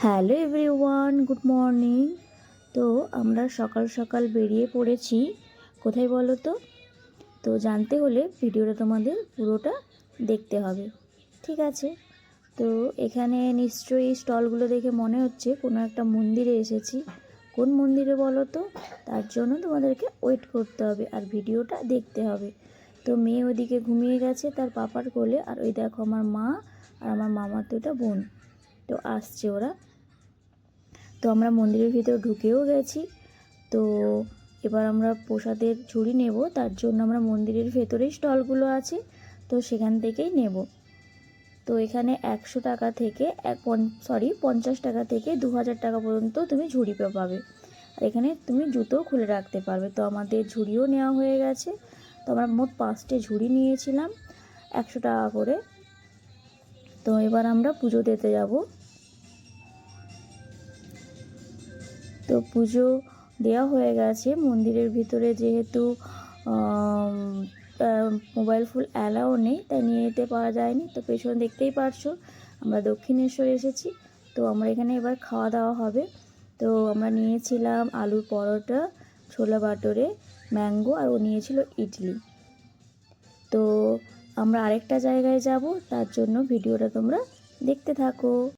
Hello everyone, good morning. তো আমরা সকাল সকাল বেরিয়ে পড়েছি। কোথায় বলো তো? তো জানতে হলে ভিডিওটা তোমাদের পুরোটা দেখতে হবে, ঠিক আছে? তো এখানে নিশ্চয়ই স্টলগুলো দেখে মনে হচ্ছে কোনো একটা মন্দিরে এসেছি। কোন মন্দিরে বলো তো? তার জন্য তোমাদেরকে ওয়েট করতে হবে আর ভিডিওটা দেখতে হবে। তো মেয়ে ওদিকে ঘুমিয়ে গেছে তার পাপার কোলে, আর ওই দেখো আমার মা আর আমার মামাতোটা বোন, তো আসছে ওরা। তো আমরা মন্দিরের ভিতর ঢুকেও গেছি। তো এবার আমরা প্রসাদের ঝুড়ি নেব, তার জন্য আমরা মন্দিরের ভেতরেই স্টলগুলো আছে, তো সেখান থেকেই নেব। তো এখানে 100 টাকা থেকে 50 টাকা থেকে 2000 টাকা পর্যন্ত তুমি ঝুড়ি পাবে। আর এখানে তুমি জুতোও খুলে রাখতে পারবে। তো আমাদের ঝুড়িও নেওয়া হয়ে গেছে। তো আমরা মোট 5টে ঝুড়ি নিয়েছিলাম 100 টাকা করে। তো এবার আমরা পুজো দিতে যাব। তো পুজো দেওয়া হয়ে গেছে মন্দিরের ভিতরে, যেহেতু মোবাইল ফোন অ্যালাও নেই তাই নিয়ে যেতে পারা যায়নি। তো পেছনে দেখতেই পারছো আমরা দক্ষিণেশ্বর এসেছি। তো আমরা এখানে এবার খাওয়া দাওয়া হবে। তো আমরা নিয়েছিলাম আলুর পরোটা, ছোলা বাটোরে, ম্যাঙ্গো, আর ও নিয়েছিল ইডলি। তো আমরা আরেকটা জায়গায় যাব, তার জন্য ভিডিওটা তোমরা দেখতে থাকো।